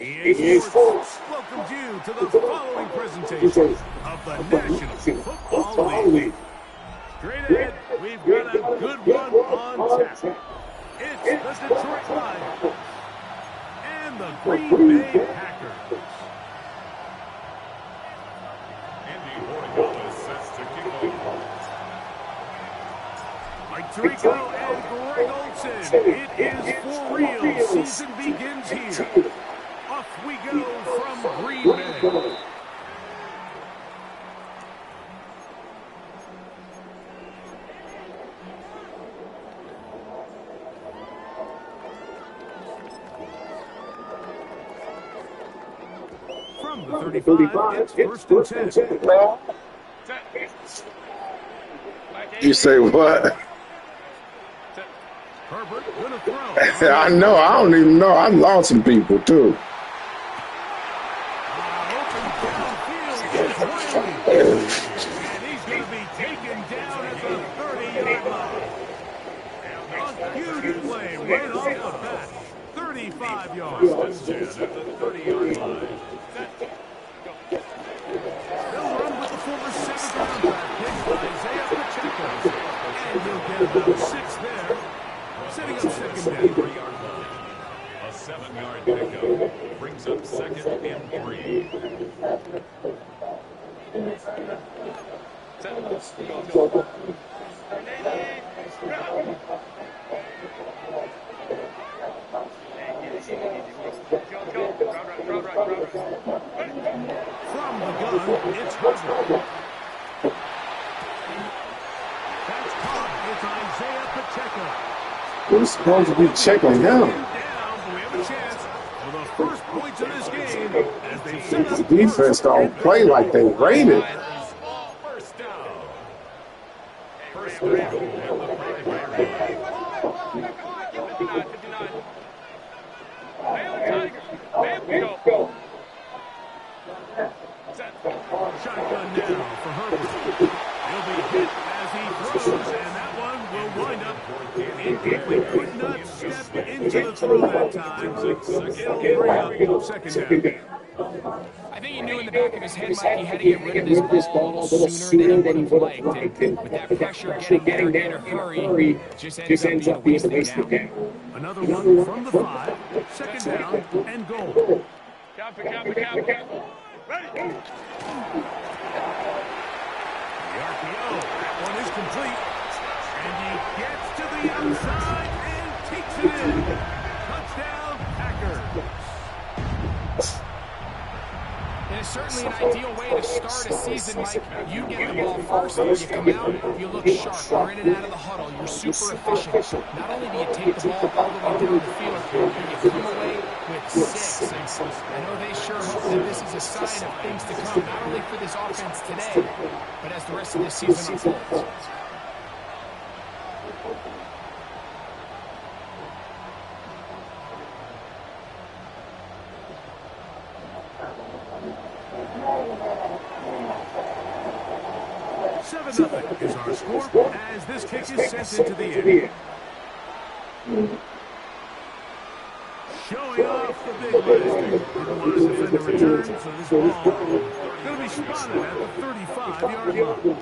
EA Sports welcomes you to the following presentation of the National Football League. Straight ahead, we've got a good one on tap. It's the Detroit Lions and the Green Bay Packers. Andy Bortolotti sets to kick off. Mike Tirico and Greg Olsen. It is for real. Season begins here. Off we go from Green Bay. From the 35, it's first and 10. You say what? Herbert gonna throw. I know. I don't even know. I lost some people, too. And he's going to be taken down at the 30-yard line. A huge play right off the bat. 35 yards. At the 30-yard line. They'll run with the former 7th-round draft pick, Isaiah Pacheco. And he'll get about 6 there. Setting up second down. A 7-yard pickup. Brings up 2nd and 3. Set. Go. From the gun, it's Herbert. That's caught. It's Isaiah Pacheco. We're supposed to be checking him. Down, but we have a chance for the first points of this game as they set up The defense don't play like they rated. First down. First down. Shotgun now for Herbert. He'll be hit as he throws, and that one will wind up incomplete. Could not step into the throw that time. It'll bring up 2nd down. I think he knew in the back of his head, Mike, he had to get rid of this ball a little sooner than he would have liked. And with that pressure getting there in a hurry, just ends up being a wasted down. Another one from the 5. 2nd down and goal. Copy. Ready. The RPO. That one is complete. And he gets to the outside and takes it in. Touchdown, Packers. And it's certainly an ideal way to start a season, Mike. You get the ball first, you come out, you look sharp, you're in and out of the huddle, you're super efficient. Not only do you take the ball all the way down the field, you come away with 6. And I know they sure hope that this is a sign of things to come, not only for this offense today, but as the rest of this season unfolds. Nothing is our score as this kick is sent into the air. Showing off the big leg. Didn't want to defend the return, so this ball going to be spotted at the 35-yard line.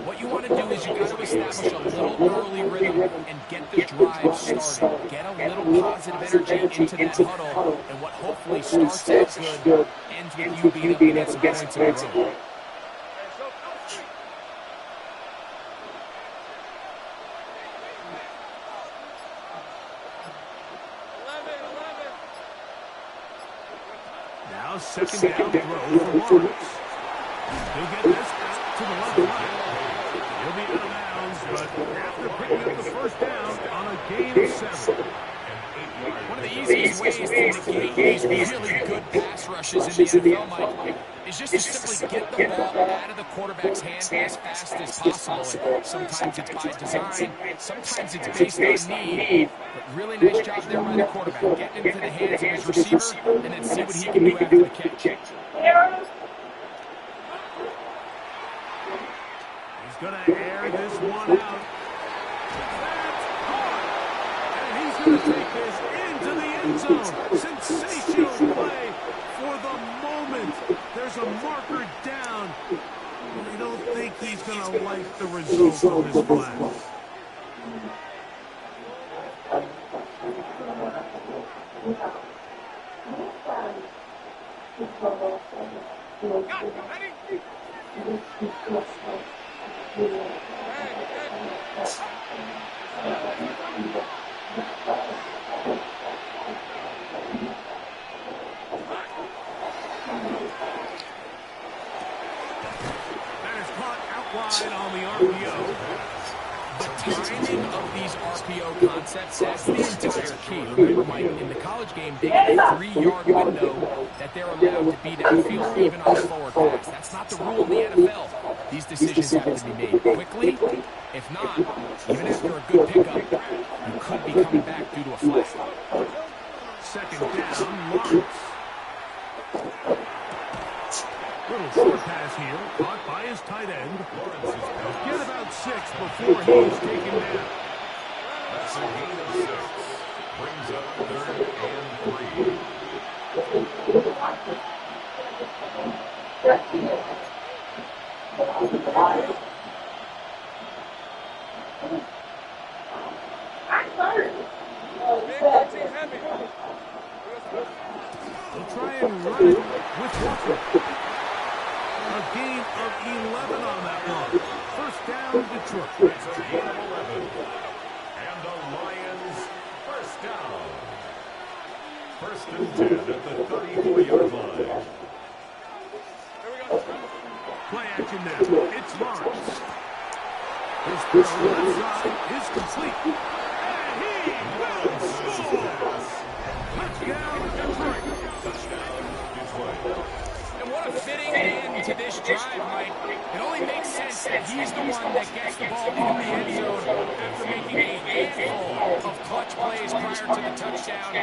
What you want to do is you got to establish a little early rhythm and get the drive started. Get a little positive energy into that huddle, and what hopefully starts out good ends with you being able to get some points in a row. Now 2nd down throw for Lawrence. He'll get this out to the left side. He'll be out of bounds, but after picking up the first down on a gain of 7. One of the easiest ways to negate these really good pass rushes in the NFL, Mike, is just to simply get the ball out of the quarterback's hand as fast as possible. And sometimes it's by design, sometimes it's based on need. But really nice job there by the quarterback, getting into the hands of his receiver and then see what he can do after the catch. Going to air this one out. That's caught. And he's going to take this into the end zone. Sensational play for the moment. There's a marker down. I don't think he's going to like the result of his pass. That is caught out wide on the RPO. timing of these RPO concepts, that's the entire key. Remember, Mike, in the college game, they get a 3-yard window that they're allowed to be downfield, even on a forward pass. That's not the rule in the NFL. These decisions have to be made quickly. If not, even after a good pickup, you could be coming back due to a flag. Second down, Lawrence. Little short pass here, caught by his tight end. Get about 6 before he is taken down. That's a gain of 6. Brings up 3rd and 3. They'll try and run it with Walker. A gain of 11 on that one. First down, Detroit. It's a gain of 11. And the Lions first down. 1st and 10 at the 34-yard line. Play action now. It's Lawrence. His throw left side is complete. And he will score. Touchdown, Detroit. And what a fitting end to this drive, Mike. It only makes sense that he's the one that gets the ball in the end zone after making a handful of clutch plays prior to the touchdown.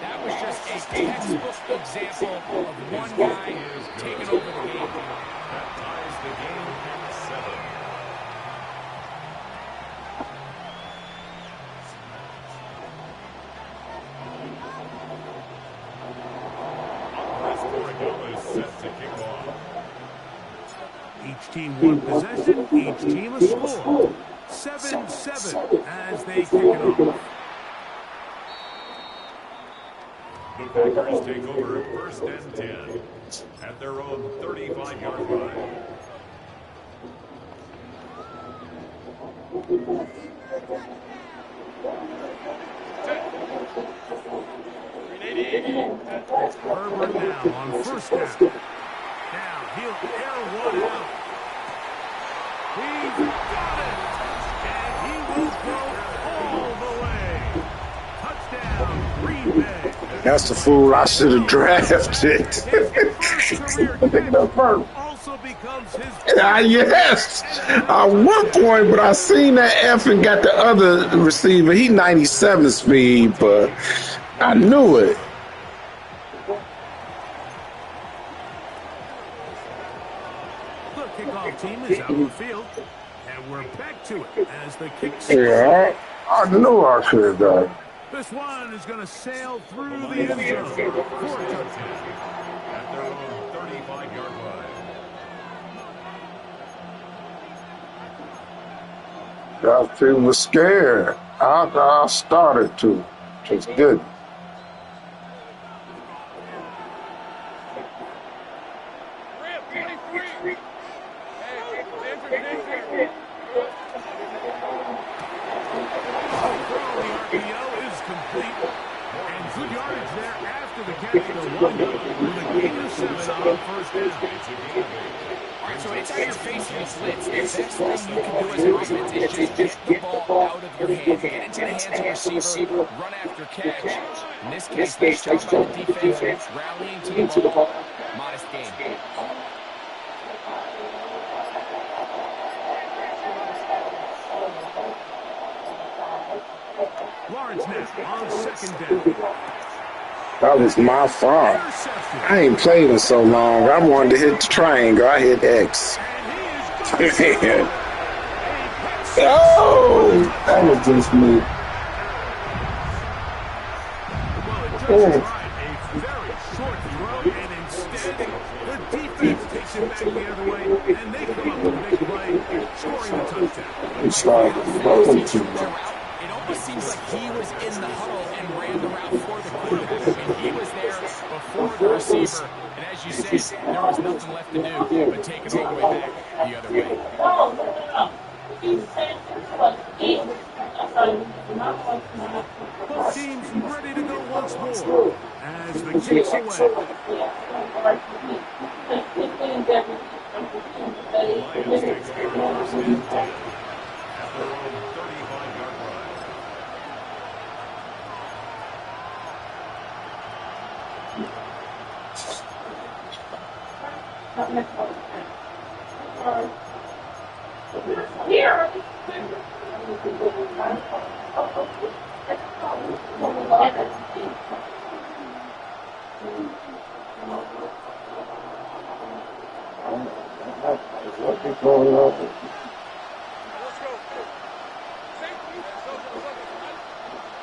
That was just a textbook example of one guy taking over the game. That ties the game at 7. Set to kick off. Each team one possession, each team a score. 7-7 as they kick it off. The Packers take over 1st and 10 at their own 35-yard line. Herbert now on 1st down. Now he'll air one out. He's got it! And he will go all the way. Touchdown, Green Bay. That's the fool I should have drafted. His first career touchdown also becomes his... Yes, at one point, but I seen that F and got the other receiver. He 97 speed, but I knew it. The kickoff team is out on the field, and we're back to it as the kick... Yeah, I knew I should have done. This one is going to sail through the end zone for a touchdown. At their own 35-yard line. That team was scared. I started to. Which is good. So anytime you're facing a blitz, the best thing you can do as an offense is just get the ball out of your hand, get into the hands of your receiver, run after catch. In this case, nice job by the defense, rallying to the ball. Modest game. Lawrence now on 2nd down. That was my fault. I ain't played in so long. I wanted to hit the triangle. I hit X. Man. Oh, that was just me. Well, it just tried a very short throw, and instead, the defense takes it back the other way, and they come up with a big play, scoring the touchdown. It's like, it almost seems like he was in the huddle and ran the route for the quarterback. I mean, he was there before the receiver, and as you say, there was nothing left to do but take it all the way back the other way. Both teams ready to go once more as the kick's away. Lions take over 1st and 10 at their own 35.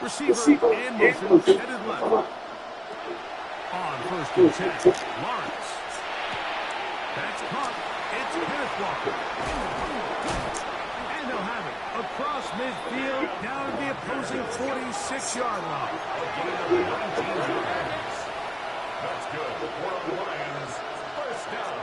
Receiver in motion, headed left. On first and 10, Lawrence. That's caught. It's Kenneth Walker. And they'll have it across midfield, down to the opposing 46-yard line. That's good for the Lions. First down.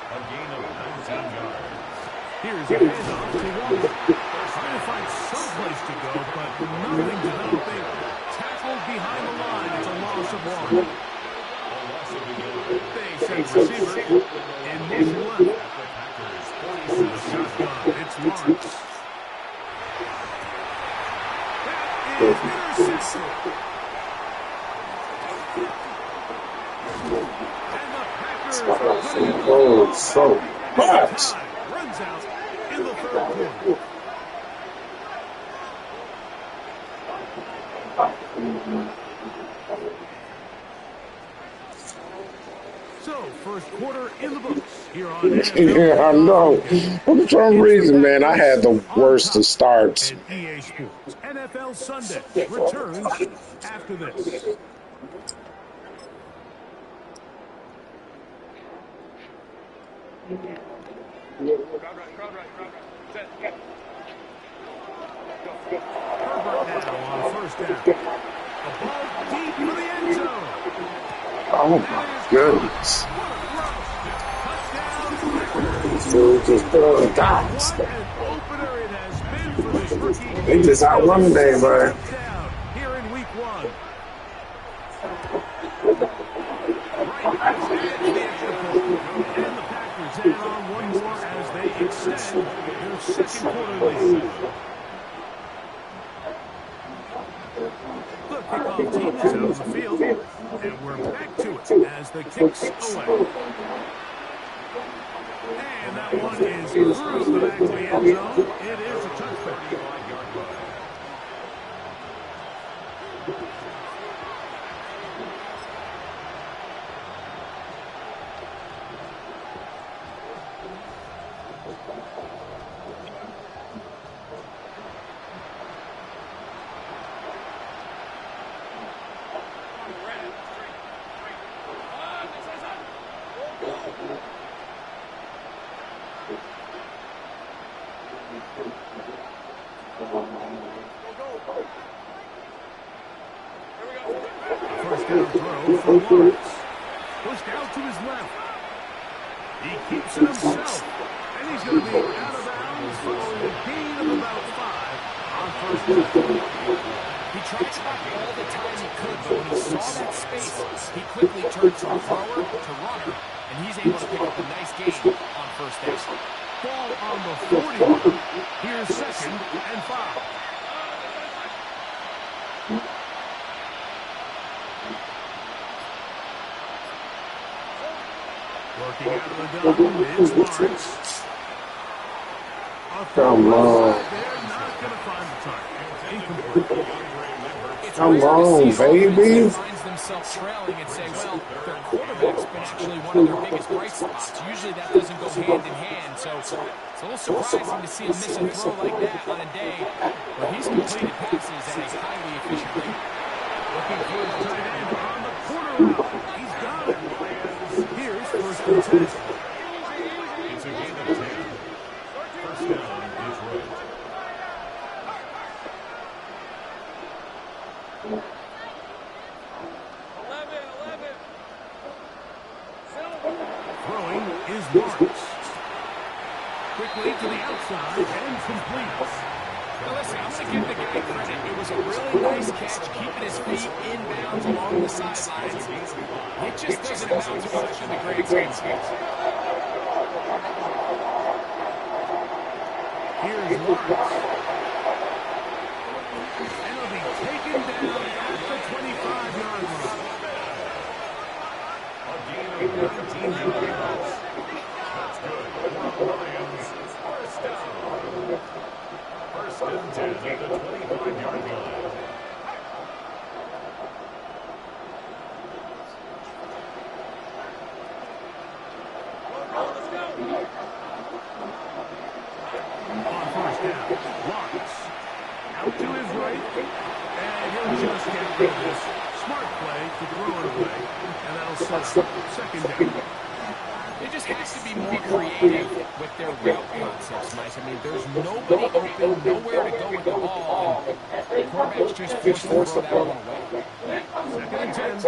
A gain of 19 yards. Here's a handoff to Walker. Trying to find some place to go, but nothing developing. Tackled behind the line. It's a loss of one. They send receiver in motion left. The shotgun. It's Lawrence. That is intercepted. And the Packers are putting it Oh, so much. time runs out in the third quarter. So, first quarter in the books here on NFL. Yeah, I know. For some reason, man, I had the worst of starts. And EA Sports NFL Sunday returns after this. Herbert now on first down. A ball deep for the end zone. Oh, my goodness. Touchdown. Dude just throwing dots. What an opener it has been for this rookie. They just outrun today, bro. Down here in week one. And the Packers add on one more as they extend their second quarter lead. The kickoff team is out of the field, and we're back to it as the kicks away. And that one is through the back of the end zone. It is a touchdown. First down throw for Lawrence. Pushed out to his left. He keeps it himself. And he's going to be out of bounds following a gain of about 5 on first down. He tried to block all the time he could, but when he saw that space, he quickly turns from thrower to runner, and he's able to pick up a nice gain on first down. Ball on the 41. Here's second and 5. Working out of the gun is Lawrence. Come on. They're not going to find the target. Incomplete. It's Come rare to on, see an offense baby. that finds themselves trailing and say, well, their quarterback's been actually one of their biggest bright spots. Usually that doesn't go hand in hand, so it's a little surprising to see him miss a throw like that on a day where he's completed passes at a highly efficient rate. Looking for his tight end on the corner route. He's got it. Here's first and 10. It's a gain of 10. First down is right. Throwing is Lawrence. Quickly to the outside and completes. Now listen, I'm going to give the guy credit. It was a really nice catch, keeping his feet in bounds along the sidelines. It just doesn't amount to much in the grand scheme. Here's Lawrence. And he'll be taken down at the 25-yard line. A gain of 19 yards. and 10 at the 25-yard line. On first down, Lawrence. Out to his right, and he'll just get rid of this. Smart play to throw it away, and that'll set up second down. They just have to be more creative with their route concepts, Mike. I mean, there's nobody open, nowhere to go with the ball, and quarterback's just forced to throw that one away. Second and 10.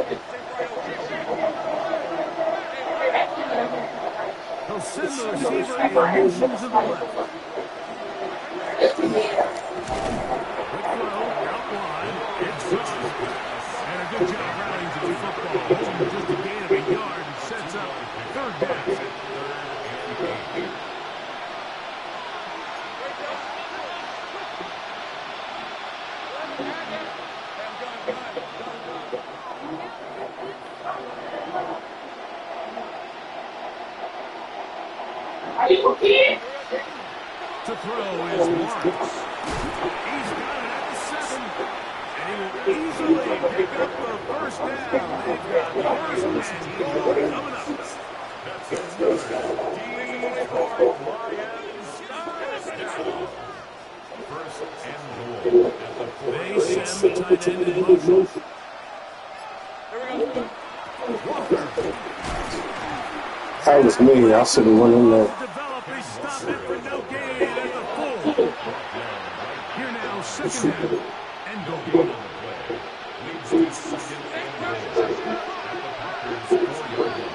He'll send the receiver in motion to the left. Quick throw, out wide, it's up. And a good job rallying to the football. Just a gain of a yard and sets up third down. To throw is Lawrence. He's got it at the 7. And he will easily pick up the first down. They've got the first and goal coming up. That's another Detroit Lions touchdown. First and goal at the They send the tight end in motion. Walker. That was me. I should have went in there. Develop a stop after no gain at the 4. Here now, second down and goal. leads to second and goal at the Packers 4-yard line.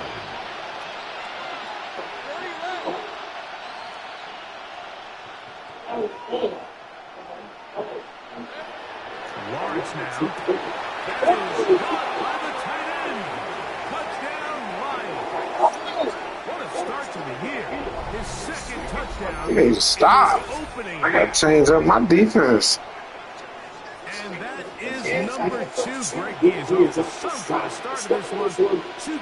Lawrence now. That is caught by the tight end. Touchdown, Lions. What a start to the year. His second touchdown. You need to stop. I got to change up my defense. And that is number 2. Greg, he is off to some kind of start to this one.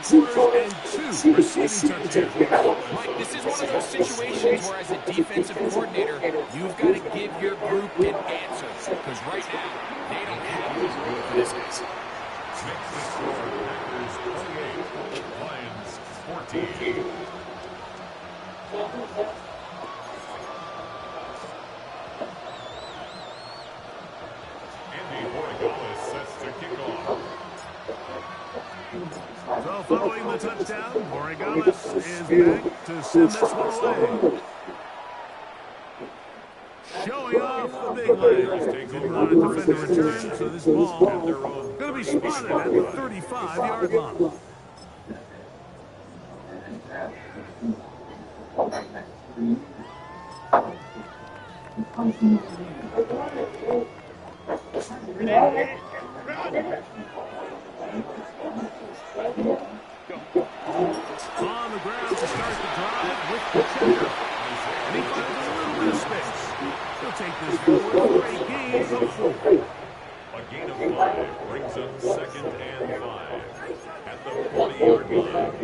2 quarters and 2 receiving touchdowns. Mike, this is one of those situations where as a defensive coordinator, you've got to give your group an answer. Because right now, they don't have it for this guy. Makes the score Packers 28, Lions 14. Andy Borregales sets to kick off. So following the touchdown, Borregales is back to send this one away. Showing off the big legs. Takes over on a defender return, so this ball going to be spotted at the 35-yard line. On the ground to start the drive with Pacheco. And he finds a little bit of space. He'll take this forward for a gain of 4. A gain of 5 brings up second and 5 at the 40-yard line.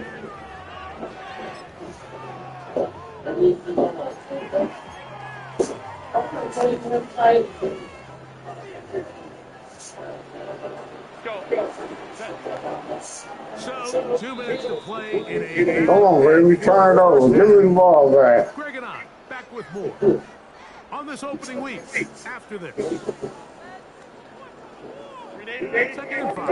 So, 2 minutes to play in a... Come on, baby. Turn it over. Give me the ball back. Greg and I, back with more. On this opening week, after this. Second and 5.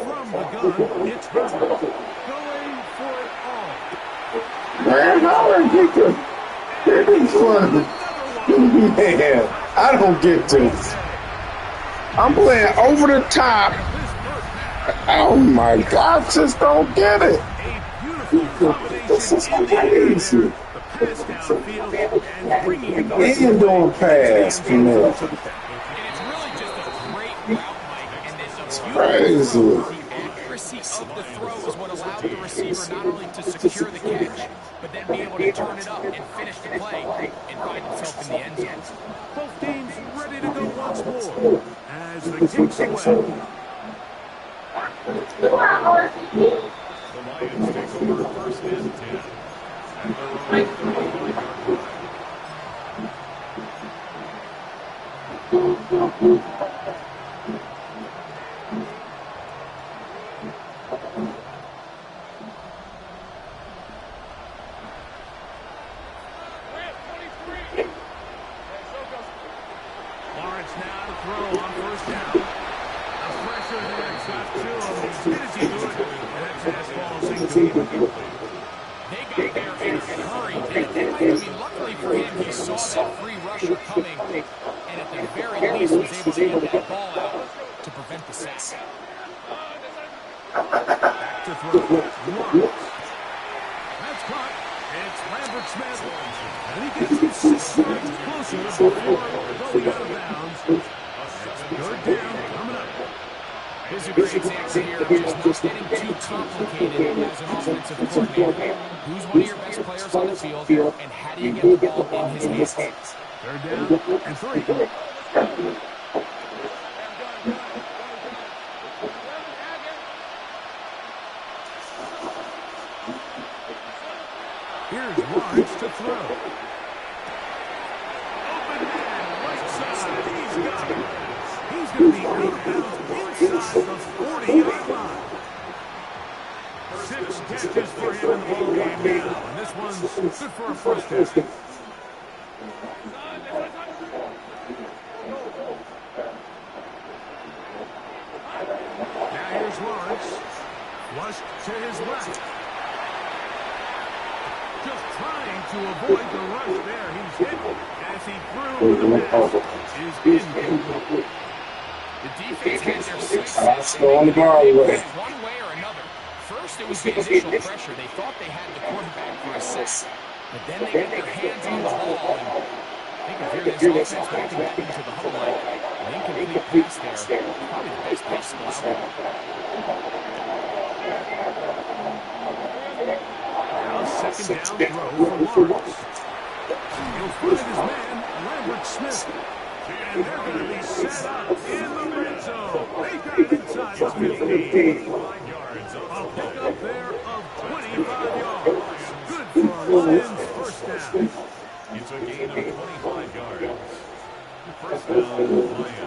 From the gun, it's Herbert. Going for it all. Man, how do I get this? It is fun. Man, I don't get this. I'm playing over the top. Oh my God, I just don't get it. This is crazy. The pass downfield and bringing it And doing pass, you know. And it's really just a great route, Mike, and there's a Crazy. the accuracy of the throw is what allowed the receiver not only to secure the catch, but then be able to turn it up and finish the play and find himself in the end zone. Both teams ready to go once more. And as the kicks away. The Lions take over first and 10. And they're on the 35-yard line. Lawrence now to throw on first down. The pressure there got to him. As good as he could. And that pass falls incomplete. They got there in a hurry. Luckily for him, he saw that free rusher coming, and at the very least was able to get that ball out to prevent the sack. Back to throw. Lawrence. That's caught. It's Lambert Smith. And he gets it 6 yards closer before going out of bounds. Third down coming up. Here's a great example here of just not getting too complicated as an offensive coordinator. Who's one of your best players on the field, and how do you get the ball in his hands? Third down and 3. Here's Lawrence to throw. Open man, right side. He's got it. He's going to be out of bounds inside the 40-yard line. 6 catches for him in the ballgame now. And this one's good for a first down. Now here's Lawrence. Flushed to his left. Just trying to avoid the rush there. He's hit as he threw with the pass. Is incomplete. The defense had their sights set on the bar away. one way or another. First, it was the initial pressure. They thought they had the quarterback for a set. But then they got their hands on the ball. And I think if you're this offense walking back into the huddle like an incomplete pass there, probably the best possible outcome. Now second down throw for Lawrence. He'll find his man, Lambert Smith. And they're going to be set up in the red zone. They got it inside the 15. 5 yards. A pickup there of 25 yards. Good for Lions first down. It's a gain of 25 yards. First down, Lions.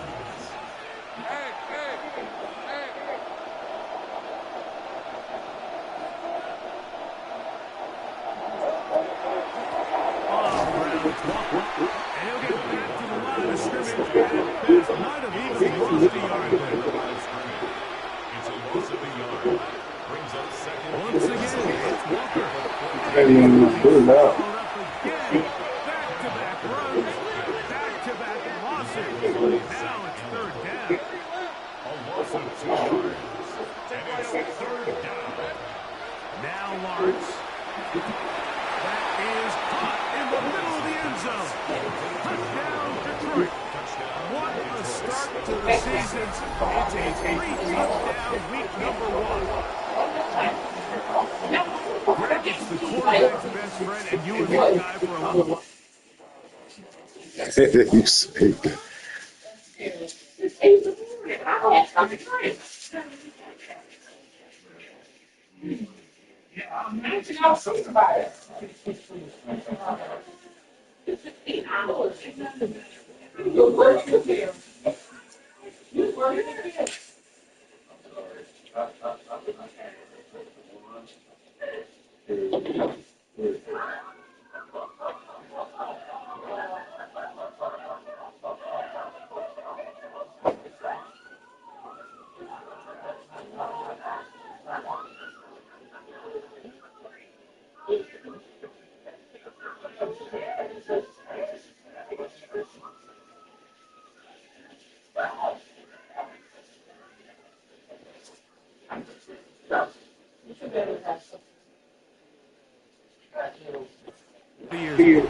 And he'll get back to the line of scrimmage. And this might have even lost a yard there. It's a loss of a yard. Brings up second. Once again, it's Walker. Good up. Back-to-back runs, back-to-back losses. Now it's third down. A loss of 2 yards. And it's third down. Now Lawrence. That is caught in the middle of the end zone. Touchdown, Detroit. What a start to the season. It's a 3-touchdown week number 1. Greg, it's the quarterback's best friend, and you and that guy for a while. You say that.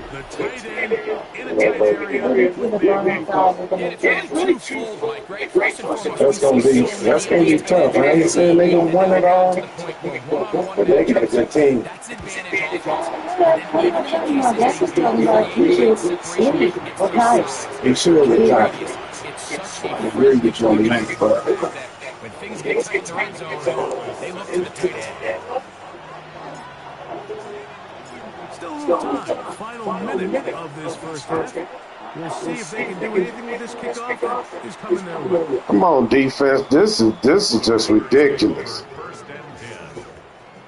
The tight end in a tight area with It's really twofold, Mike, right? First and foremost, That's gonna be tough. I ain't saying they gonna win it all, but they got a good team. that's advantage offense. He should retire. It's such a really get you on the next part. When things get tight in the red zone, they look to the tight end. Still a little time. Final minute of this first half. We'll see if they can do anything with this kickoff that is coming their way. Come on, defense. This is just ridiculous. First and 10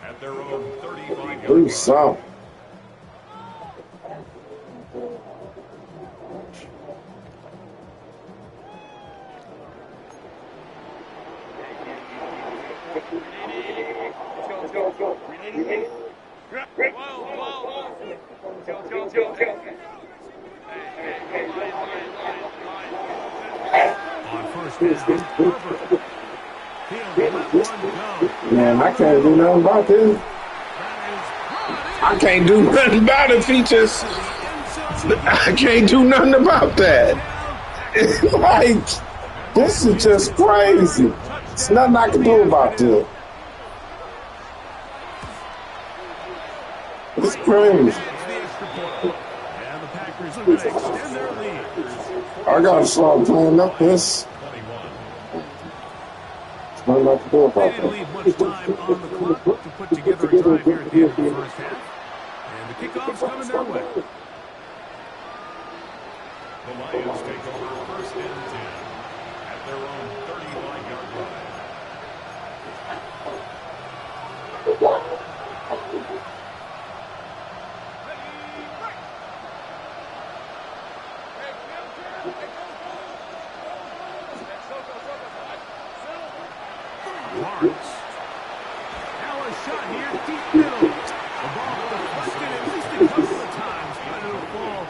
at their own 35-yard Do line. something. On first down, Herbert. He'll let one go. Man, I can't do nothing about this. I can't do nothing about it, features. I can't do nothing about that. It's like, this is just crazy. There's nothing I can do about this. It's crazy. And the Packers are going to extend their lead. I gotta start playing up this. 21. There's nothing I can do They about didn't that. leave much time on the clock to put together a drive here at the end of the first half. And the kickoff's coming their way. The Lions take over first and 10 at their own 35-yard line. Lawrence. Now a shot here, deep middle. The ball deflected at least a couple of times, but it'll fall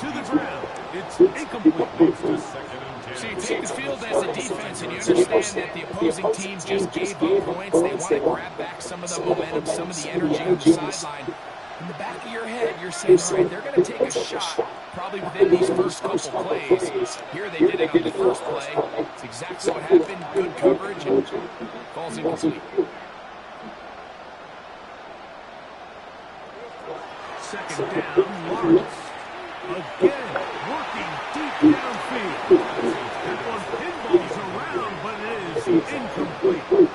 to the ground. It's incomplete. Moves to second and 10. So you take the field as a defense, and you understand that the opposing team just gave up points. They want to grab back some of the momentum, some of the energy on the sideline. In the back of your head, you're saying, all right, they're going to take a shot probably within these first couple plays. Here they did it on the first play. It's exactly what happened. Good coverage and falls incomplete. Second down, Lawrence. Again, working deep downfield. That one pinballs around, but it is incomplete.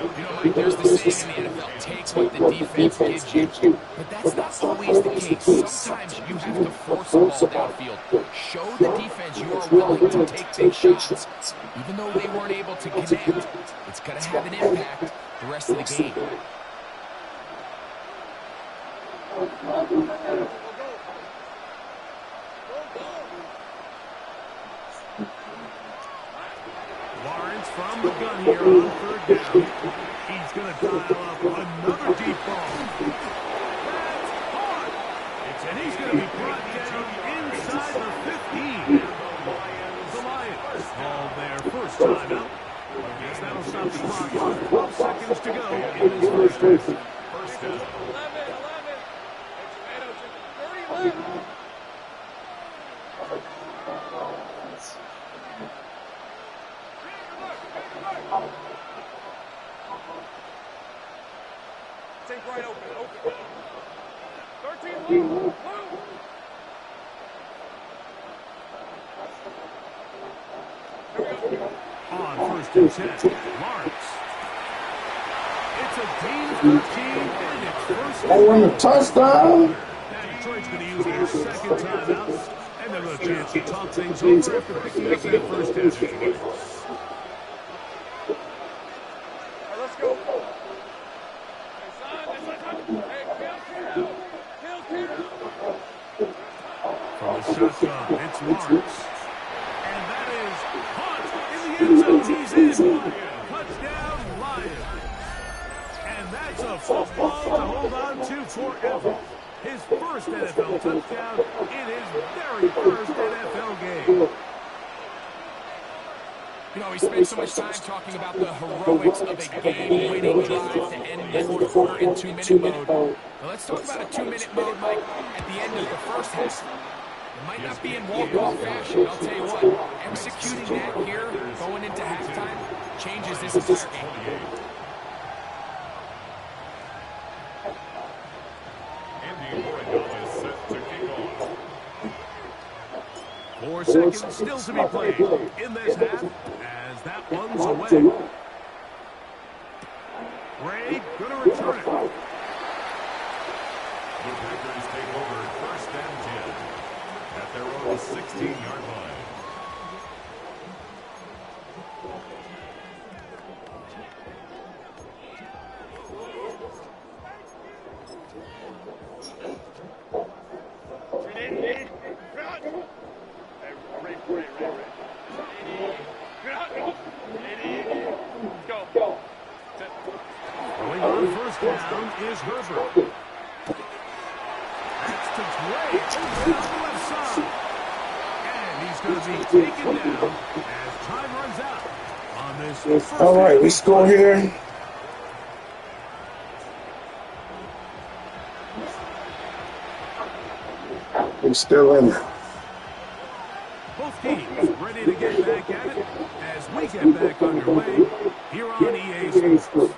You know, Mike, there's the saying in the NFL, take what the defense gives you. But that's not always the case. Sometimes you have to force the ball downfield. Show the defense you are willing to take big shots. Even though they weren't able to connect, it's going to have an impact the rest of the game. Lawrence from the gun here on third down. He's going to dial up another deep ball. That's hard. And he's going to be brought down inside the 15. The Lions call their first timeout. I guess that'll stop the clock with 12 seconds to go in this first half. First down. Take right open. 13 blue. On first and 10, Lawrence. It's a gain of 13, and it's first and Oh, and a touchdown? Now Detroit's going to use their second timeout, and they'll have a chance to talk things over after picking up that first half. Let's go. From the shotgun, it's Lawrence. And that is caught in the end zone. He's in. Touchdown, Lions. And that's a football to hold on to forever. His first NFL touchdown in his very first NFL game. You know, we spent so much time talking about the heroics of a game-winning drive to end the fourth quarter in two-minute mode. Now let's talk about a two-minute mode, Mike, at the end of the first half. It might not be in walk-off fashion, but I'll tell you what, executing that here, going into halftime, changes this entire game. Andy Oregon is set to kick off. more seconds still to be played in this half as that one's away. Ray going to return it. The Packers take over 1st and 10 at their own 16-yard line. Going on 1st down is Herbert. That's to Gray over on the left side. And he's going to be taken down as time runs out on this first. All right, we score here. We're still in it. Both teams ready to get back at it as we get back underway here on EA Sports.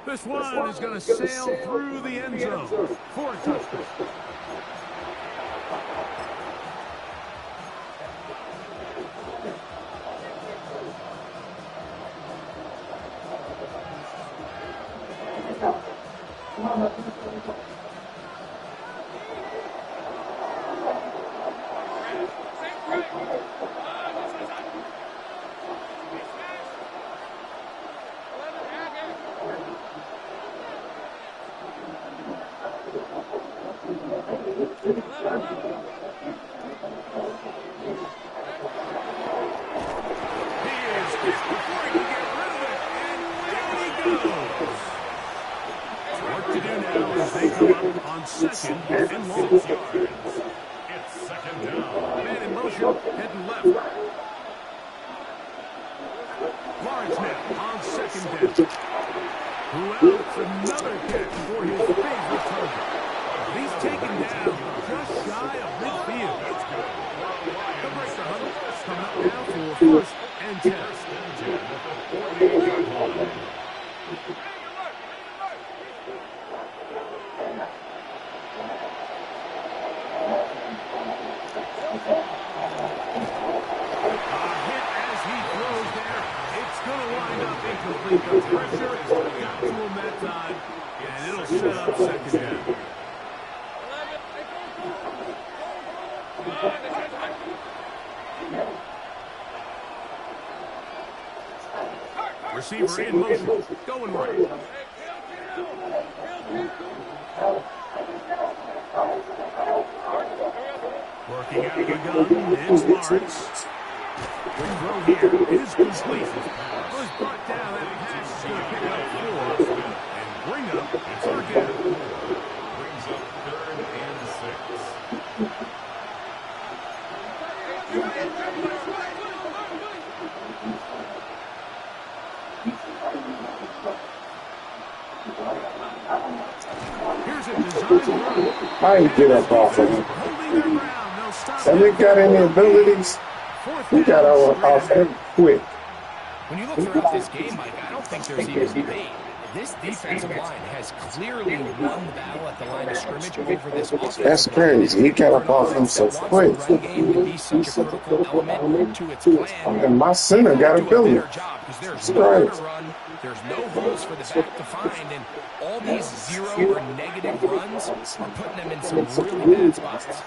This one is going to sail through the end zone for a touchdown. Second and long yards. It's 2nd down. Man in motion, heading left. Lawrence now on 2nd down. Who else? Another catch for his favorite target. He's taken down just shy of midfield. The break the huddle. Coming up now for 1st and 10. 1st and 10 at the 48-yard line. The pressure has got to him that time, and it'll set up 2nd down. Receiver in motion, going right. Working out of the gun, it's Lawrence. The throw here is complete. Was brought down. That pass is going to pick up 4 and bring up a 3rd down. Brings up 3rd and 6. Here's a design run. I ain't get up off of him. Holding their ground. They'll stop And we got any abilities? We got our off him quick. When you look throughout this game, Mike, I don't think there's even debate. This defensive line has clearly won the battle at the line of scrimmage over this offense. That's crazy. He got up off him so quick. The run game would be such a critical element to its plan. And my center got ability. There's nowhere to run. There's no holes for the back to find, and all these 0 or negative runs are putting them in some really bad spots.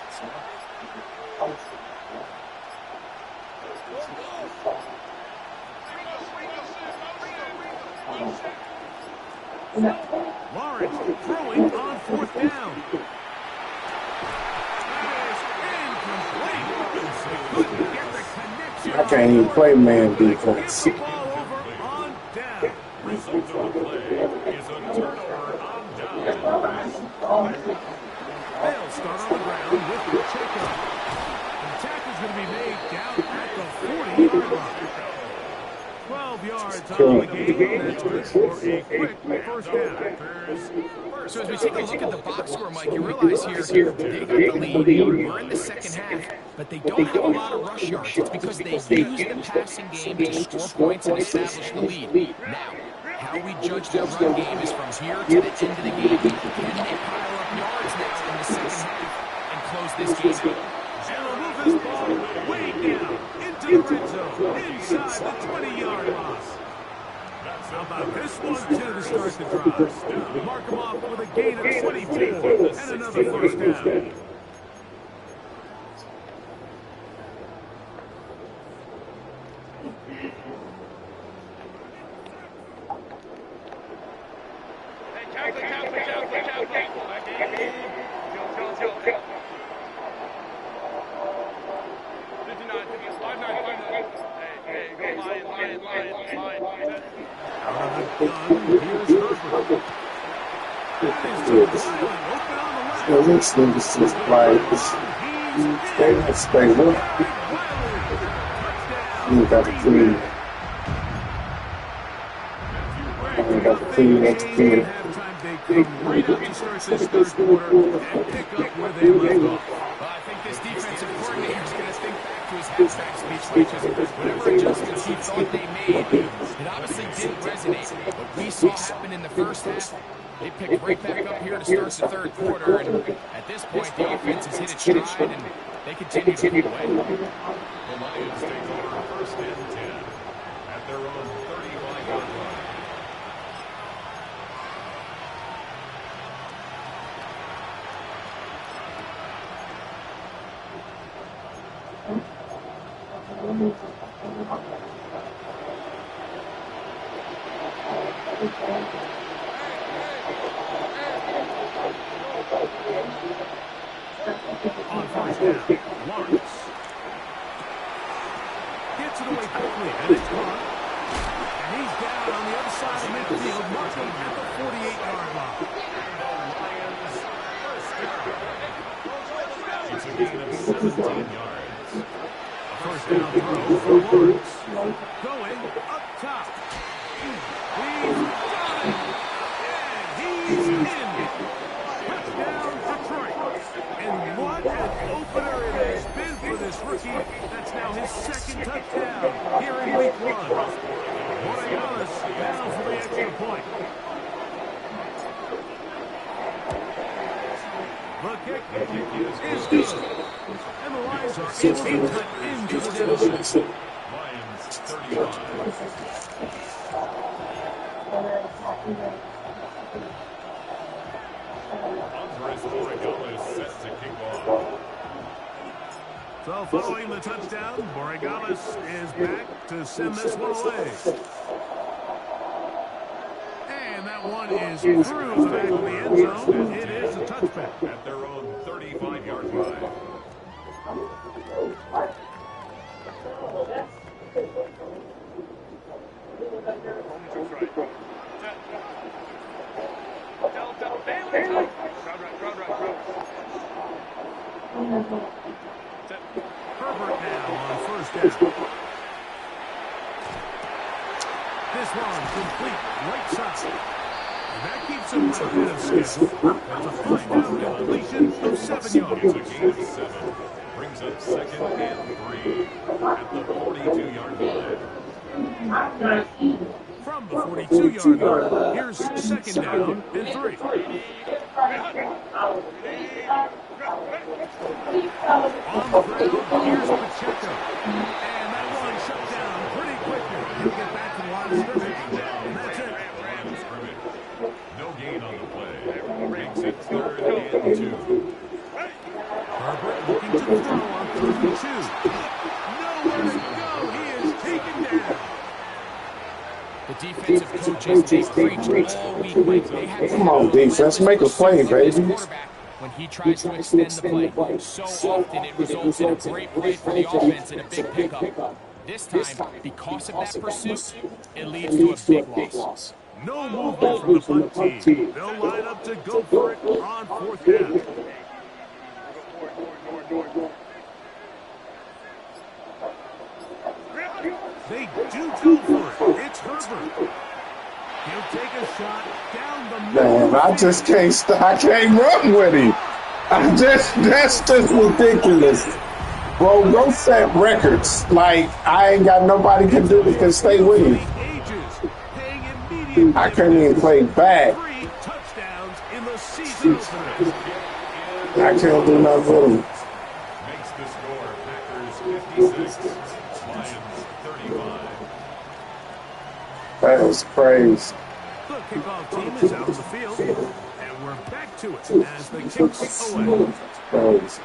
Lawrence throwing on 4th down. That is incomplete. Couldn't get the connection. I can't even play man defense. Ball over on down. Result of the play is a turnover on down. They'll start on the ground with the checkout. The tackle's going to be made down at the 40-yard line. 12 yards on the game. That's good for a quick 1st down. So as we take a look at the box score, Mike, you realize here they got the lead. We're in the 2nd half, but they don't have a lot of rush yards. It's because they use the passing game to score points and establish the lead. Now, how we judge their run game is from here to the end of the game. Can they pile up yards now in the 2nd half and close this game out? And they'll move this ball Way down into the red zone, inside the 20-yard loss. How about this one, too, to start the drive? Mark him off with a gain of 22 and another first down. This nigga's just like, stay with. You got the clean. You got the clean next kid. Right up to start this third quarter and pick up where they left off. Well, I think this defensive coordinator is going to think back to his halftime speech, because whatever adjustments he thought they made, it obviously didn't resonate. What we saw happen in the first half, they picked right back up here to start the third quarter, and at this point, the offense has hit its stride, and they continue to pull away. The Lions take over first and 10 at their own 35-yard line. On first down, Lawrence gets it away quickly, and it's caught. And he's down on the other side of midfield, marking at the 48-yard line. It's a gain of 17 yards. First down throw for Lawrence. Going up top. He's got it. And he's in. Touchdown, Detroit. And what an opener it has been for this rookie. That's now his second touchdown here in week one. Borregales down for the extra point. The kick is good. And the Lions are able to cut into the deficit. Lions 35. Andres Borregales set to kick off. So following the touchdown, Borregales is back to send this one away. And that one is through the back of the end zone. It is a touchback. At their own 35-yard line. Herbert now on first down. This one complete right side. And that keeps him ahead of schedule. That's a first down completion of 7 yards. It's a gain of 7. Brings up second and 3 at the 42-yard line. From the 42-yard line, here's second down and 3. On the ground, here's Pacheco. And that one shut down pretty quickly. He'll get back to the line of scrimmage, and that's it. Line of scrimmage. No gain on the play. Makes it third and 2. Herbert looking to throw on 32. Nowhere to go. He is taken down. The defensive coaches, they preached all week. They had Come on, defense, make a play, baby. When he tries to extend the play, so often it results in a great play for the offense and a big pickup. This time, because of that pursuit, it leads to a big loss. No movement from the punt team. They'll line up to go for it on fourth down. They do go for it. It's Herbert. He'll take a shot down the middle. Man, I just can't stop. I can't run with him. That's just ridiculous. Bro, go set records. Like, I ain't got nobody can do that can stay with him. I can't even play back. 3 touchdowns in the season opener. I can't do nothing with him. Makes the score Packers 56. Lions 35. That is crazy. The kickoff team is out of the field, and we're back to it as the kicks away. Crazy.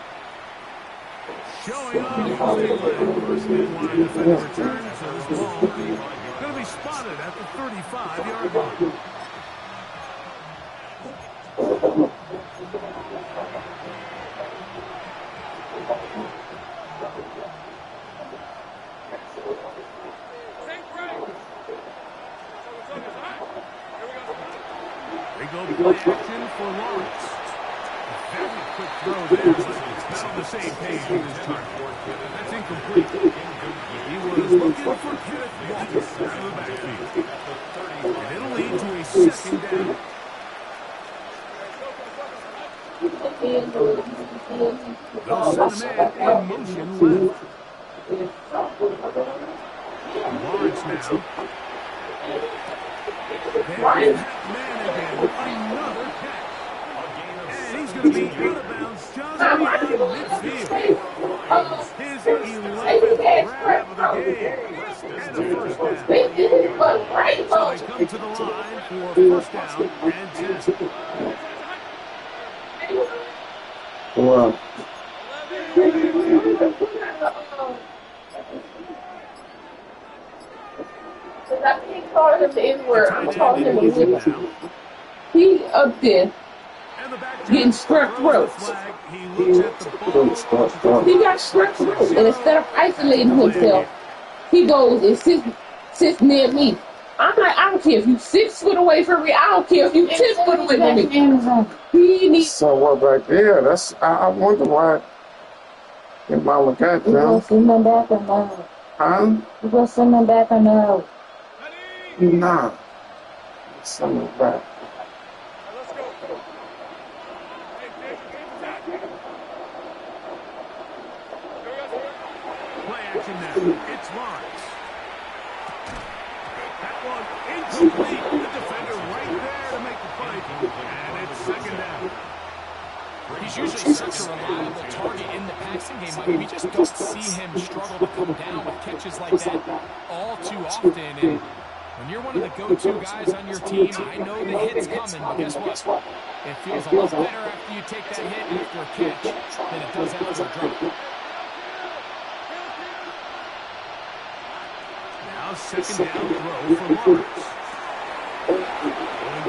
Showing off the leg. First and one, defender returns, so this ball going to be spotted at the 35-yard line. They go play action for Lawrence. Very quick throw there, but not on the same page with his target. That's incomplete. He was looking for Kenneth Walker out of the backfield. And it'll lead to a second down. They'll send a man in motion left. Lawrence now. There is man again with another catch. And he's going to be out of bounds just beyond midfield. His 11th grab of the game. And a first down. So they come to the line for first down and 10. Wow. I can't call him the N-word. I'm calling him a nigga. He up there getting strep throats. He got strep throats. And instead of isolating himself, he goes and sits near me. I'm like, I don't care if you 6 foot away from me. I don't care if you 10 foot away from me. He needs. So what back there? That's I wonder why your mama got You gonna them. send them back or no? Huh? You gonna send them back or no? Nah. Send it back. Let's go. Play action now. It's Lawrence. That one incomplete. The defender right there to make the fight. And it's second down. He's usually such a reliable target in the passing game, Mike. We just don't see him struggle to come down with catches like that all too often. And when you're one of the go-to guys on your team, I know the hit's coming, but guess what? It feels a lot better after you take that hit after a catch than it does after a drop. Now second down throw for Lawrence. Going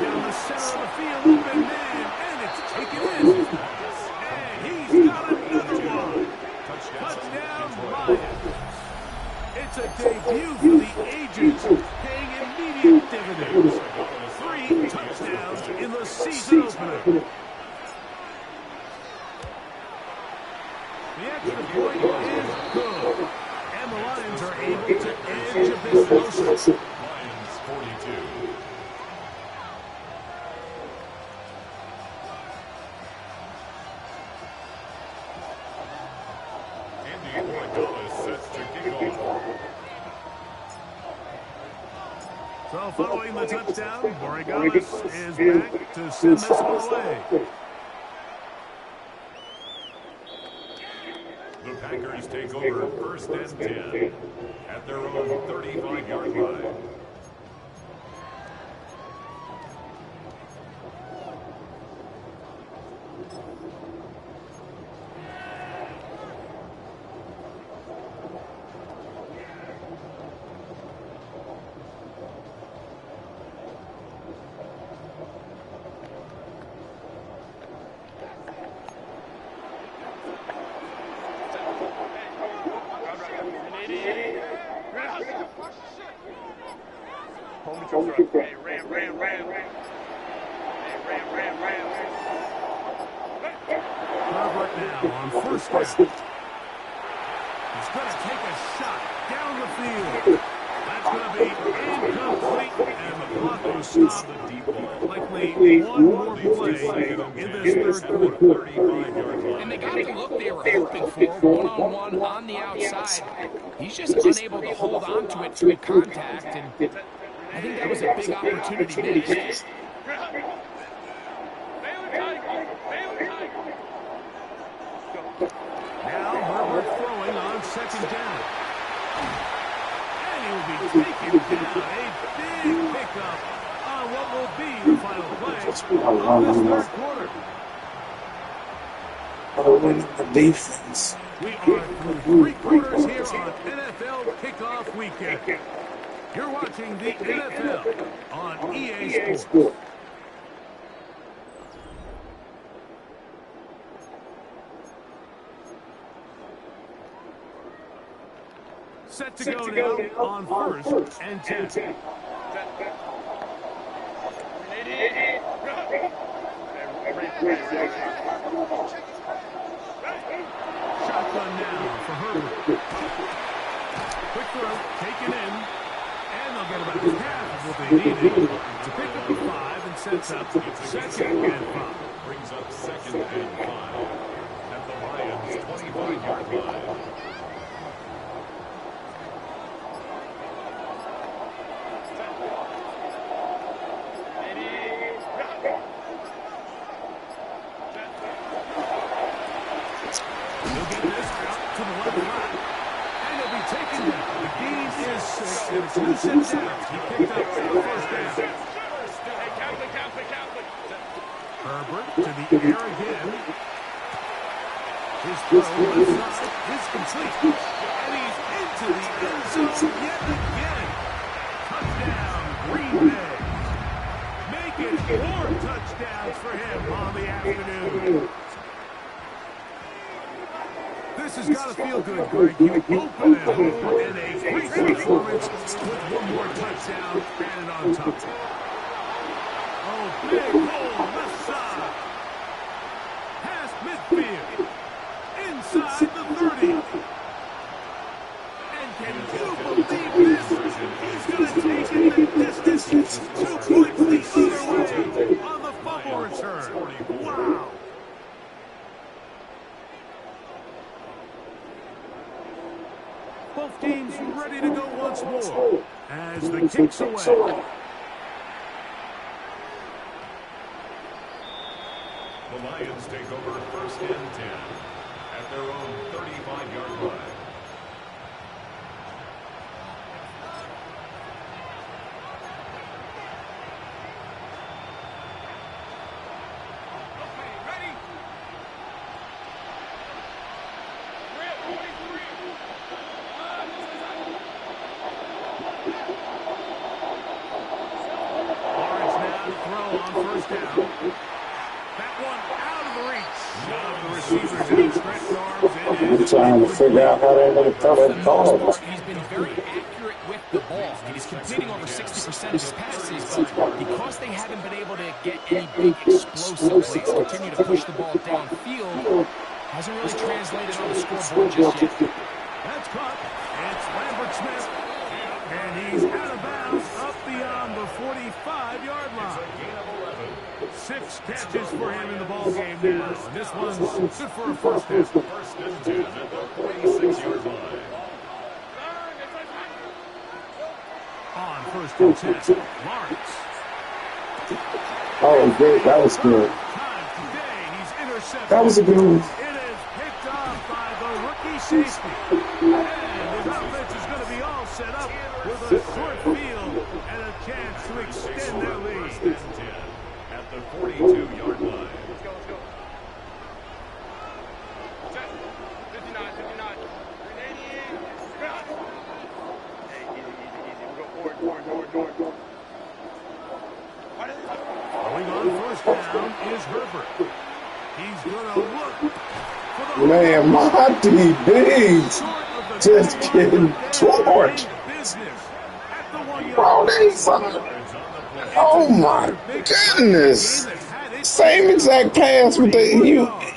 down the center of the field, open man, and it's taken in. And he's got another one. Touchdown Lions. It's a debut for the Agents, paying immediate dividends. 3 touchdowns in the season opener. The extra point is good. And the Lions are able to edge a bit closer. Lions 42. Andy Iguodala sets to kick off. So following the touchdown, Borregales is back to send this one away. The Packers take over first and 10 at their own 35-yard line. Herbert now on first down. He's going to take a shot down the field. That's going to be incomplete, and the clock will stop. Likely one more play in this third quarter. And they got the look they were hoping for, one-on-one on the outside. He's just unable to hold on to it through contact, and I think that was a big opportunity missed. Now Herbert throwing on second down. And he will be taken down. A big pickup on what will be the final play of this third quarter. The defense. We are through three quarters here on NFL Kickoff Weekend. You're watching the NFL on EA Sports. Set to go now on 1st and 10. Shotgun now for Herbert. Quick throw, taken in, and they'll get about half of what they needed to pick up the 5 and sets up 2nd and 5. Brings up 2nd and 5 at the Lions' 25-yard line. He picked up the first down. Herbert to the air again. His throw left side is complete. And he's into the end zone yet again. Touchdown, Green Bay. Making 4 touchdowns for him on the afternoon. This has got to feel good, Greg. You open at home in a great performance with one more touchdown added on top. Oh, big hole left side. Past midfield. Inside the 30. And can you believe this? He's going to take it the distance. 2 points the other way on the fumble return. Wow. Both teams ready to go once more as the kick's away. The Lions take over 1st and 10 at their own 35-yard line. I'm trying to figure out how they're going to throw that ball. He's been very accurate with the ball. He's completing over 60% of his passes, but because they haven't been able to get any big explosive plays, continue to push the ball downfield, hasn't really translated on the scoreboard just yet. That's caught. It's Lambert Smith. And he's out of bounds up beyond the 45-yard line. 6 catches for him in the ball game now. And this one's good for a first down. 1st and 10 at the 46-yard line. On 1st and 10, Lawrence. Oh, good. That was good. That was a good one. It is picked off by the rookie safety. And his offense is going to be all set up with a short field and a chance to extend their lead. 1st and 10 at the 42-yard line. Let's go. 59. 388. Hey, easy. We'll go forward. Going on 1st down is Herbert. He's going to look for the... Man, my DBs just getting torched. Bro, oh my goodness. Same exact pass, but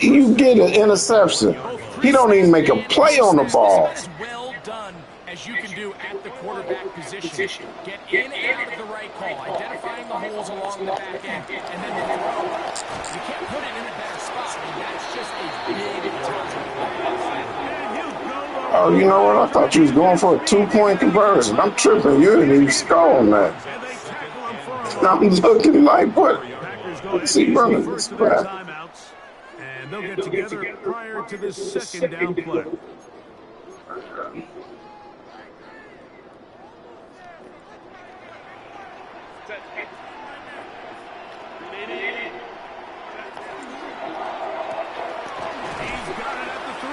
you get an interception. He don't even make a play on the ball. As well done as you can do at the quarterback position. Get in and out of the right call, identifying the holes along the back end, and then the throw. You can't put it in a better spot. I mean, that's just a big time. Oh, you know what? I thought you was going for a 2-point conversion. I'm tripping. You didn't even score on that. I'm looking like, what? What's he running this crap? And they'll get together prior to this 2nd down play. He's got it at the 3.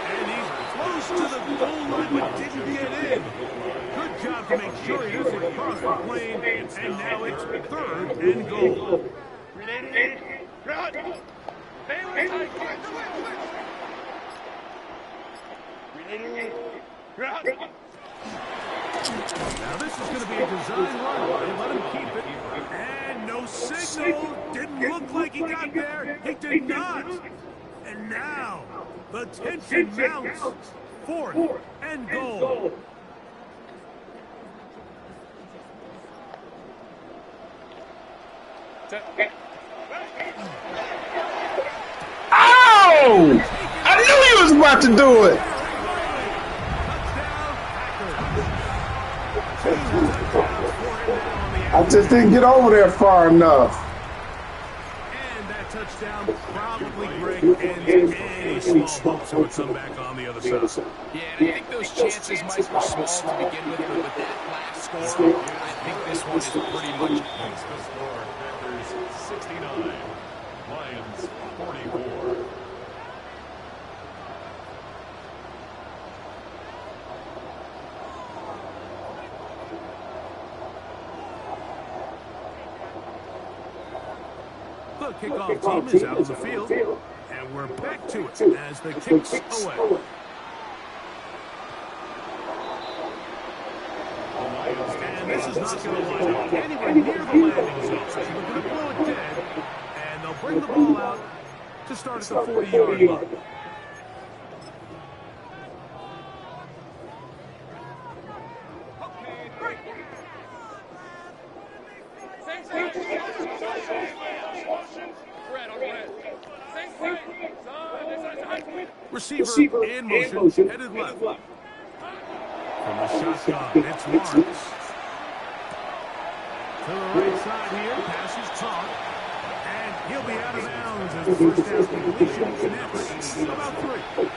And he's close to the goal line, but didn't get in. Good job to make sure he doesn't cross the plane. And now it's 3rd and goal. Now this is going to be a design run. They let him keep it. And no signal. Didn't look like he got there. He did not. And now the tension mounts. 4th and goal. Oh! I knew he was about to do it. I just didn't get over there far enough. And that touchdown probably, Greg, ends any small hopes of a comeback on the other side. Yeah, and I think those chances, Mike, were small to begin with, but with that last score, I think this one is pretty much. Makes the score Packers 69, Lions 44. The kickoff team is out on the field, and we're back to it as the kick's away. And this is not going to line up anywhere near the landing zone, so they're going to blow it dead, and they'll bring the ball out to start at the 40-yard line. Receiver in motion, headed left. From the shotgun, it's Lawrence. To the right side here, pass is caught. And he'll be out of bounds as the first down completion snaps about 3.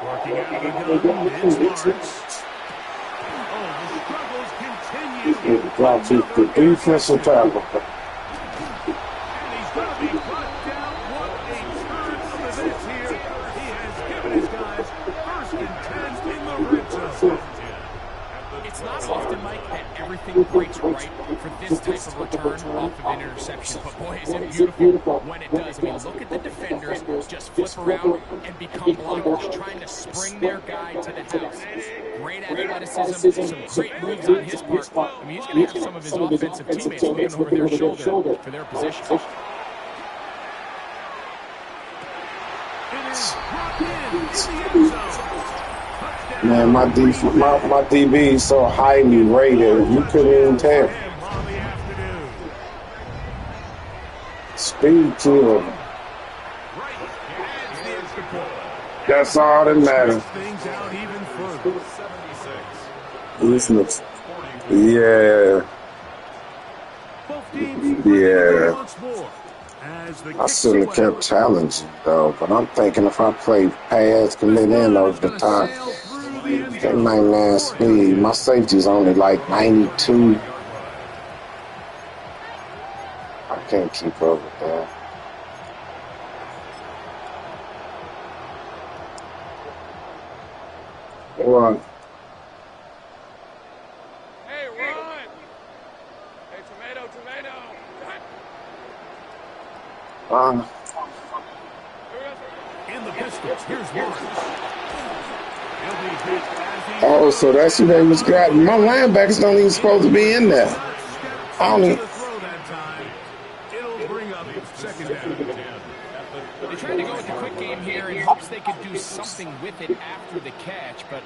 Working out of the gun, it's Lawrence. Oh, the struggles continue. Drop to the defensive tackle. And he's going to be brought down. What a turn of events here. He has given his guys 1st and 10 in the red zone. It's not often, Mike, that everything breaks right for this type of return off of an interception. But boy, is it beautiful when it does. I mean, look at the defenders just flip around and become blockers, trying to spring their guy to the house. Great athleticism, some great moves on his part. I mean, he's going to have some of his offensive teammates looking over their shoulder for their position. It is brought in the end zone. Man, my DB is so highly rated, you couldn't even tell. Speed killed. That's all that matters. Listen, yeah. I shouldn't have kept challenging, though, but I'm thinking if I play pass, commit in over the top, that 99 speed, my safety's only like 92. I can't keep up with that. What? Hey, Ron! Hey, tomato! In the pistols, here's Lawrence. Oh, so that's who they was got. My linebackers don't even supposed to be in there. I don't even. It'll bring up second down. They tried to go with the quick game here in hopes they could do something with it after the catch, but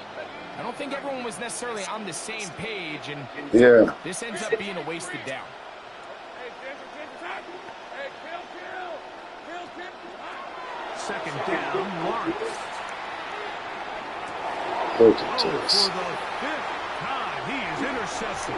I don't think everyone was necessarily on the same page, and Yeah. this ends up being a wasted down. second down, Lawrence. Look Oh, at for the this. fifth time, he is intercepted.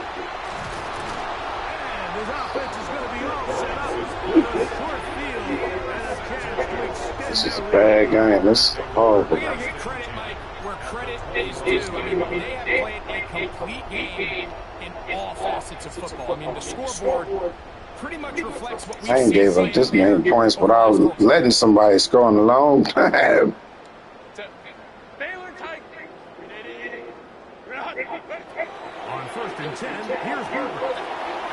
And his offense is going to be all set up with a short field and a chance to extend This is a their bad lead. game. This is horrible. We gotta get credit, Mike, where credit is due. I mean, they have played a complete game in all facets of football. I mean, the scoreboard pretty much reflects what we've I ain't seen gave up this many points without letting somebody score in a long time. Baylor Tigers. On 1st and 10, here's Herbert.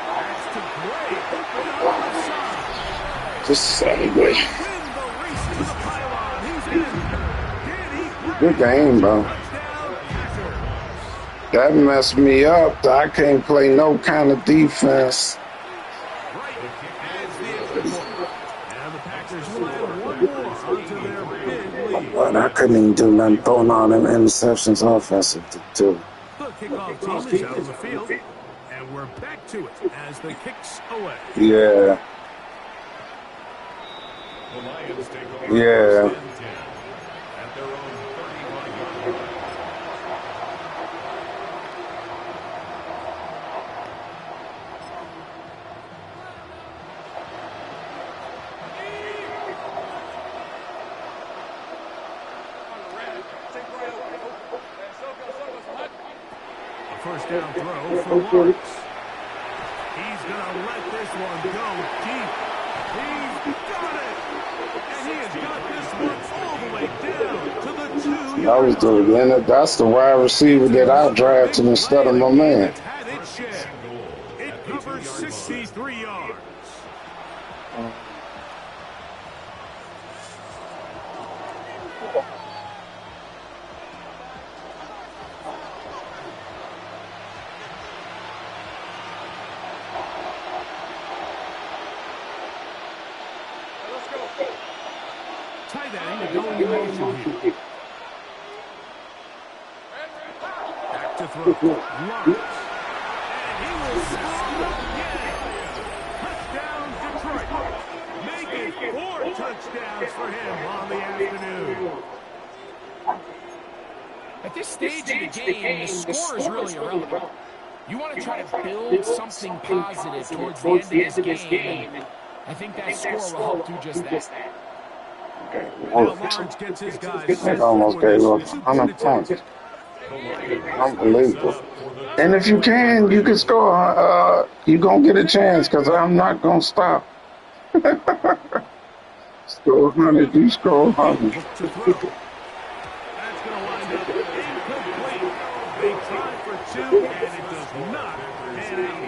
That's to Gray. Open on the side. Just Saturday. Win the race to the pylon. He's in. Danny Good game, bro. touchdown, Packers. That messed me up. I can't play no kind of defense. Right as the extra point. And the Packers will add one more onto their big lead. But I couldn't even do nothing throwing all them interceptions offensive too. The kickoff team is out on the field. And we're back to it as the kicks away. Yeah. The Lions take over Yeah. 1st and 10 at their own 35-yard line. A first down throw for Lawrence. He's going to let this one go deep. He's got it. And he has got this one all the way down to the 2-yard line. That's the wide receiver that I drafted instead of my man. Had its share. It covers 63 yards. Tight end going in motion here. Back to throw. Lawrence. And he will score again. Touchdown, Detroit. Make it 4 touchdowns for him on the afternoon. At this stage in the game, the score is really irrelevant. You want to try to build something positive towards the end of this game, and I think that score will help do just that. Now Lawrence gets his guys set I almost for gave this up 100 points. The Lions Unbelievable. set up for the And if you can, you can score. You're going to get a chance because I'm not going to stop. Score 100, you score 100. look to throw. That's going to wind up incomplete. They try for 2, and it does not pan out.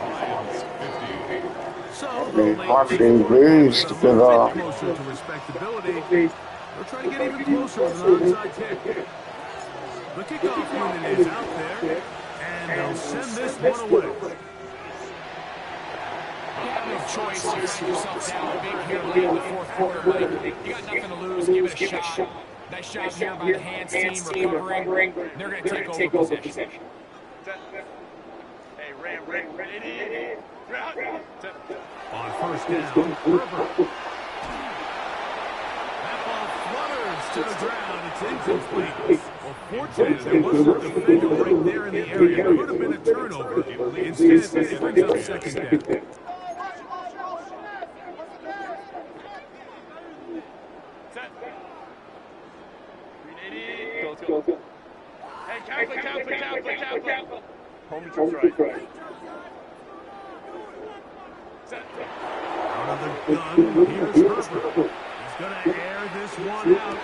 Lions 50. So the late Marketing boost a because little bit closer to respectability. They're trying to get even closer with an onside kick. The kickoff unit is out there, and they'll send this one away. You have no choice. You find yourself down big here late in the fourth quarter, Mike. You got nothing to lose. Give it a shot. Nice job here by the hands team recovering. They're going to take over possession. Hey, Ram, idiot. On first down, Herbert. That ball flutters to the ground. It's incomplete. Well, fortunately, there was a defender right there in the area. It could have been a turnover. Instead, it brings up second down. Hey, Kaplan. Home Detroit's right. Out of the gun, here's Herbert. He's going to air this one out.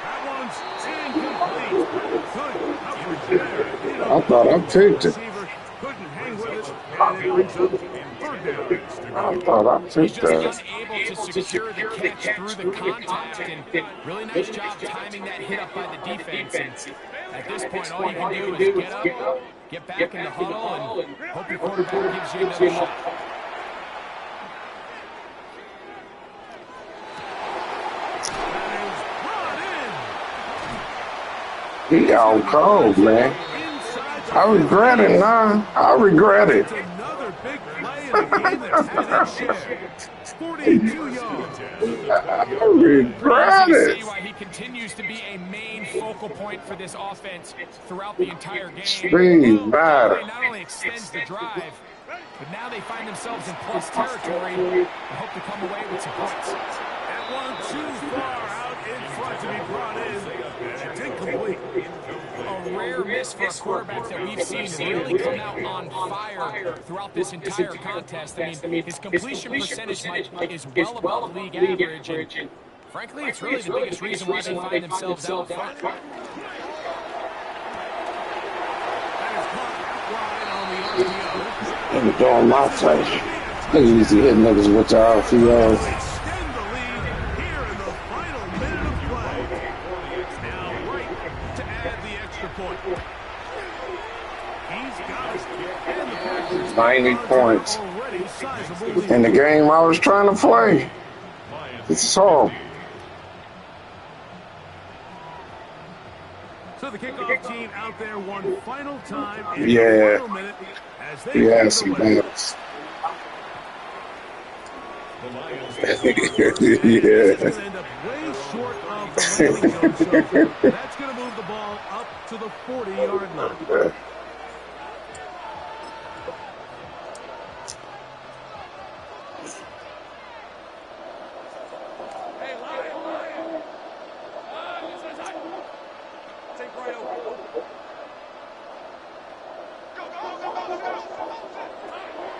That one's incomplete. Good coverage there. I thought I picked it. Receiver couldn't hang with it, and it brings up third down. I thought I He's picked just that. unable to secure the catch through the contact, and really nice job timing that hit up by the defense. And at this point, all you can do is get up, get back in the huddle, and hope your quarterback gives you another shot. He out cold, man. I regret it now. I regret it. It's another big play in a game that's had its share. 42 yards. I Pretty regret easy to it. see why he continues to be a main focal point for this offense throughout the entire game. Speed Play matter. not only extends the drive, but now they find themselves in plus territory and hope to come away with some points. That one too far out in front to be brought in. And it's incomplete. A rare miss for a quarterback that we've seen really come out on fire throughout this entire contest. I mean, his completion percentage, Mike, is well above league average. And frankly, it's really the biggest reason why they find themselves out front. That is caught right on the RPO. Let me go on my face. They easy hit niggas with the RPO. Extend the lead here in the final minute of play. It's now right to add the extra point. He's got it. And the Packers 90 points. already sizable lead. In the game I was trying to play. It's all. So the kickoff team out there one final time in Yeah. the final minute as they Yes, give it away. yes. This is Yeah. going to end up way short of the landing zone, so that's going to move the ball up to the 40-yard line.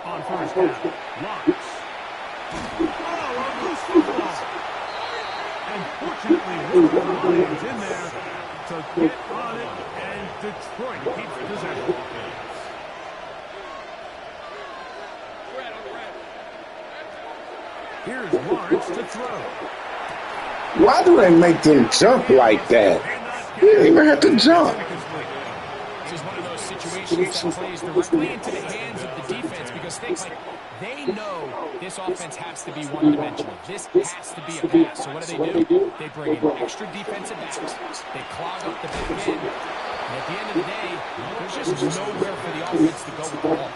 On first down, Lawrence. Oh, a loose football. And fortunately, one of the Lions in there to get on it, and Detroit keeps possession. Here's Lawrence to throw. Why do they make them jump like that? You didn't even have to jump. This is one of those situations that plays directly into the hands of the defense because they know this offense has to be one-dimensional. This has to be a pass. So what do? They bring in extra defensive backs. They clog up the back end. And at the end of the day, there's just nowhere for the offense to go with the ball.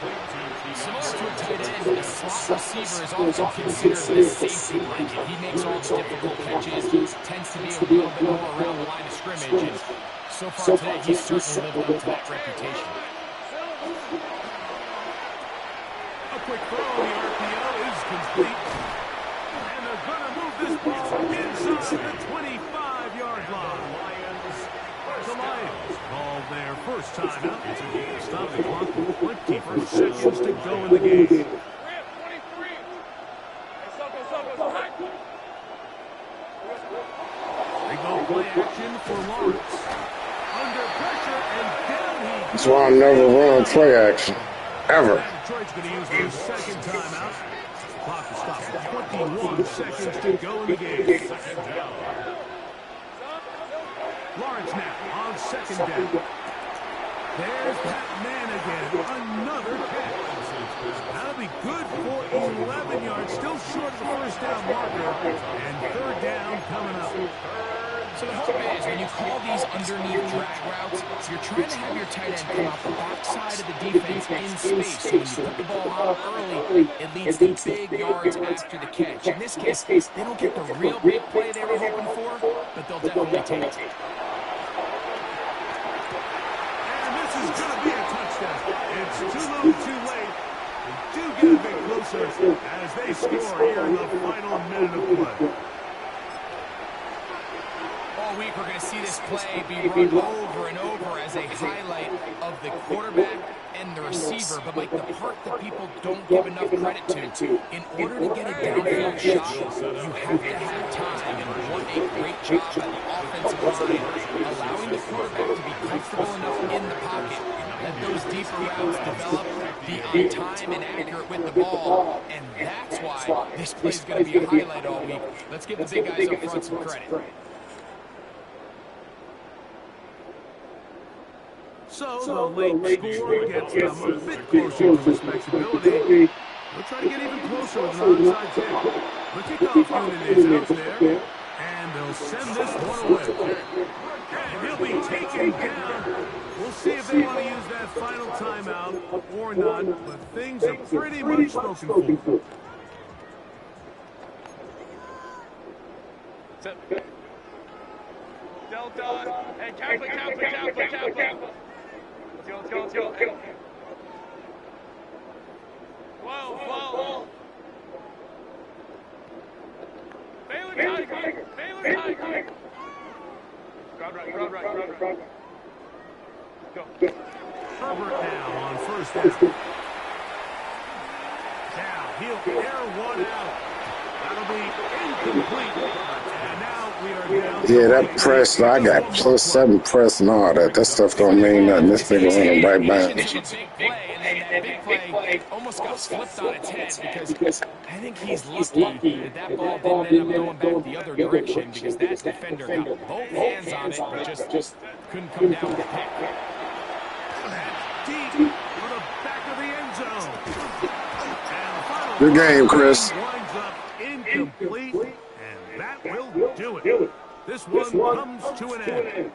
Similar to a tight end, a slot receiver is also considered the safety blanket. He makes all the difficult catches, tends to be a little bit more around the line of scrimmage. And so far today, he's certainly lived up to that reputation. A quick throw on the RPO is complete. And they're going to move this ball inside the 25-yard line. The Lions call their first timeout to stop the clock with 24 seconds to go in the game. They go play action for Lawrence. Under pressure and down he That's why I never run play action. Ever. Detroit's going to use their second timeout. Clock is stopped at 21 seconds to go in the game. Second down. Lawrence now on second down. There's Pat Man again. Another catch. That'll be good for 11 yards. Still short of the first down marker. And third down coming up. So the hope is when you call these underneath drag routes, you're trying to have your tight end come off the backside of the defense in space. So when you put the ball out early, it leads to big yards after the catch. In this case, they don't get the real big play they were hoping for, but they'll definitely take it. And this is going to be a touchdown. It's too little too late. They do get a bit closer as they score here in the final minute of play. All week, we're going to see this play be run over and over as a highlight of the quarterback and the receiver. But, Mike, the part that people don't give enough credit to, in order to get a downfield shot, you have to have time. And what a great job by the offensive line, allowing the quarterback to be comfortable enough in the pocket. Let those deeper routes develop, be on time and accurate with the ball. And that's why this play is going to be a highlight all week. Let's give the big guys up front some credit. So the late score gets them a bit closer to respectability. We'll try to get even closer with an onside kick. The kickoff unit is out there. And they'll send this one away. And he'll be taken down. We'll see if they want to use that final timeout or not, but things are pretty much spoken for. Delta. Hey, Kaplan. Let's go. Whoa. Baylor Tiger. Crowd right. Go. Herbert now on first down. Now he'll air one out. That'll be incomplete. And now we are down. Yeah, that press, I got +7 press and all that. That stuff don't mean nothing. This nigga running right They back. should have a big play, and then that big play almost got flipped on its head because I think he's lucky that ball didn't end up going back the other direction because that defender got both hands on it but just couldn't come down with the pick. That's deep for the back of the end zone. And the final Good game, Chris. winds up incomplete, and that will do it. This one comes to an end.